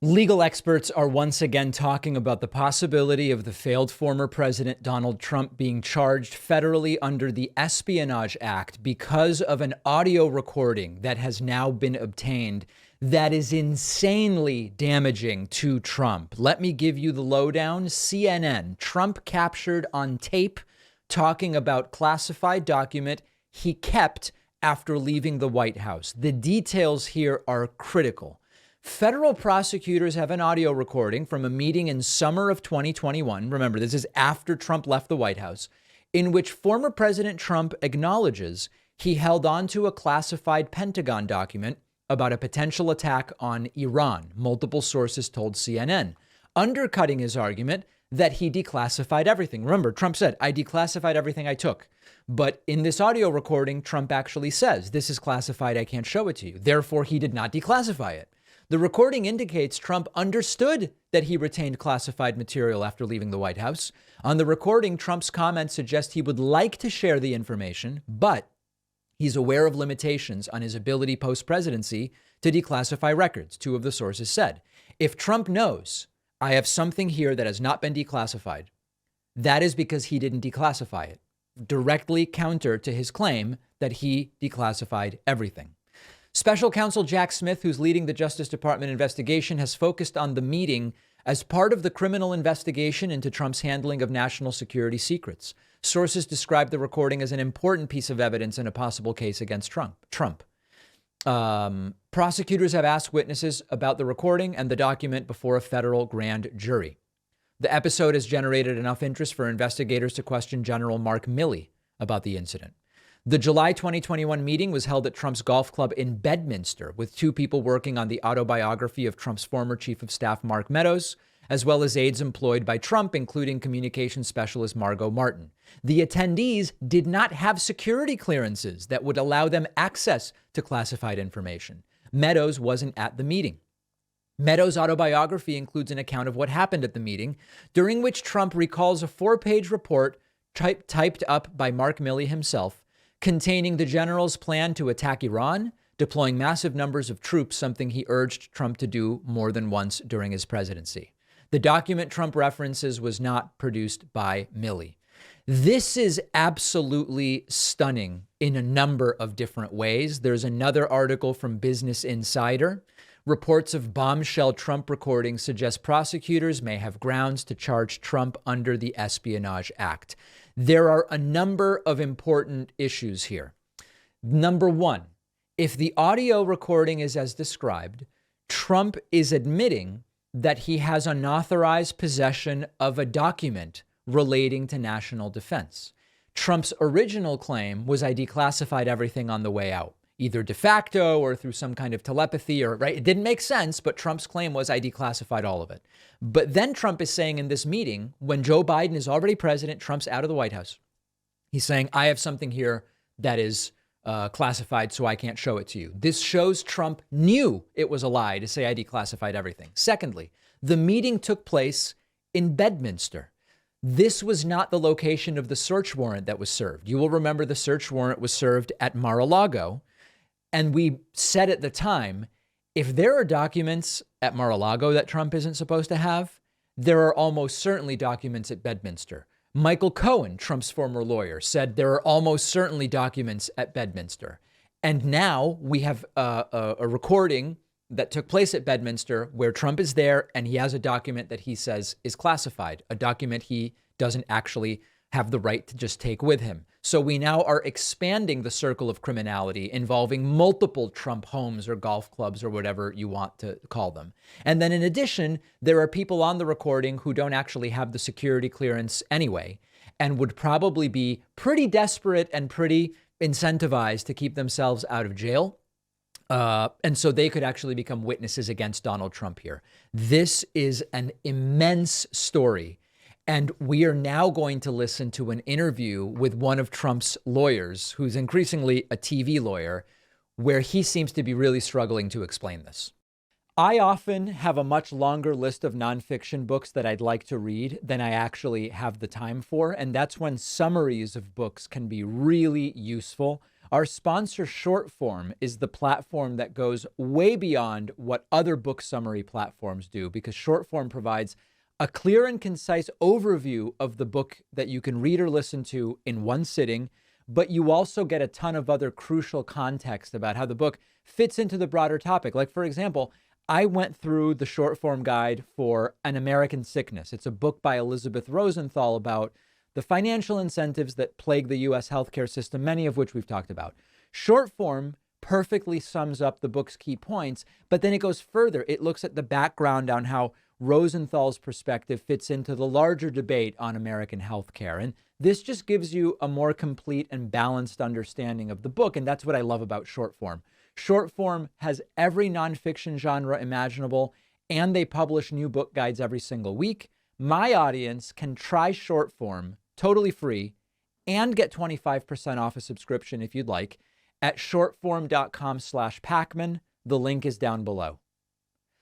Legal experts are once again talking about the possibility of the failed former president Donald Trump being charged federally under the Espionage Act because of an audio recording that has now been obtained that is insanely damaging to Trump. Let me give you the lowdown. CNN, Trump captured on tape talking about classified document he kept after leaving the White House. The details here are critical. Federal prosecutors have an audio recording from a meeting in summer of 2021. Remember, this is after Trump left the White House, in which former President Trump acknowledges he held on to a classified Pentagon document about a potential attack on Iran. Multiple sources told CNN, undercutting his argument that he declassified everything. Remember, Trump said, I declassified everything I took. But in this audio recording, Trump actually says, this is classified. I can't show it to you. Therefore, he did not declassify it. The recording indicates Trump understood that he retained classified material after leaving the White House. On the recording, Trump's comments suggest he would like to share the information, but he's aware of limitations on his ability post-presidency to declassify records, two of the sources said. If Trump knows, I have something here that has not been declassified, that is because he didn't declassify it, directly counter to his claim that he declassified everything. Special counsel Jack Smith, who's leading the Justice Department investigation, has focused on the meeting as part of the criminal investigation into Trump's handling of national security secrets. Sources describe the recording as an important piece of evidence in a possible case against Trump. Prosecutors have asked witnesses about the recording and the document before a federal grand jury. The episode has generated enough interest for investigators to question General Mark Milley about the incident. The July 2021 meeting was held at Trump's golf club in Bedminster, with two people working on the autobiography of Trump's former chief of staff, Mark Meadows, as well as aides employed by Trump, including communications specialist Margot Martin. The attendees did not have security clearances that would allow them access to classified information. Meadows wasn't at the meeting. Meadows' autobiography includes an account of what happened at the meeting, during which Trump recalls a 4-page report typed up by Mark Milley himself, containing the general's plan to attack Iran, deploying massive numbers of troops, something he urged Trump to do more than once during his presidency. The document Trump references was not produced by Milley. This is absolutely stunning in a number of different ways. There's another article from Business Insider. Reports of bombshell Trump recordings suggest prosecutors may have grounds to charge Trump under the Espionage Act. There are a number of important issues here. Number one, if the audio recording is as described, Trump is admitting that he has unauthorized possession of a document relating to national defense. Trump's original claim was, I declassified everything on the way out, either de facto or through some kind of telepathy, or right. It didn't make sense, but Trump's claim was, I declassified all of it. But then Trump is saying in this meeting, when Joe Biden is already president, Trump's out of the White House, he's saying, I have something here that is classified, so I can't show it to you. This shows Trump knew it was a lie to say I declassified everything. Secondly, the meeting took place in Bedminster. This was not the location of the search warrant that was served. You will remember the search warrant was served at Mar-a-Lago. And we said at the time, if there are documents at Mar-a-Lago that Trump isn't supposed to have, there are almost certainly documents at Bedminster. Michael Cohen, Trump's former lawyer, said there are almost certainly documents at Bedminster. And now we have a recording that took place at Bedminster where Trump is there and he has a document that he says is classified, a document he doesn't actually have the right to just take with him. So we now are expanding the circle of criminality involving multiple Trump homes or golf clubs or whatever you want to call them. And then in addition, there are people on the recording who don't actually have the security clearance anyway, and would probably be pretty desperate and pretty incentivized to keep themselves out of jail. And so they could actually become witnesses against Donald Trump here. This is an immense story. And we are now going to listen to an interview with one of Trump's lawyers, who's increasingly a TV lawyer, where he seems to be really struggling to explain this. I often have a much longer list of nonfiction books that I'd like to read than I actually have the time for. And that's when summaries of books can be really useful. Our sponsor, Shortform, is the platform that goes way beyond what other book summary platforms do, because Shortform provides a clear and concise overview of the book that you can read or listen to in one sitting, but you also get a ton of other crucial context about how the book fits into the broader topic. Like, for example, I went through the Shortform guide for An American Sickness. It's a book by Elizabeth Rosenthal about the financial incentives that plague the U.S. healthcare system, many of which we've talked about. Shortform perfectly sums up the book's key points, but then it goes further. It looks at the background on how Rosenthal's perspective fits into the larger debate on American healthcare. And this just gives you a more complete and balanced understanding of the book. And that's what I love about Shortform. Shortform has every nonfiction genre imaginable, and they publish new book guides every single week. My audience can try Shortform totally free and get 25% off a subscription if you'd like at shortform.com/Pacman. The link is down below.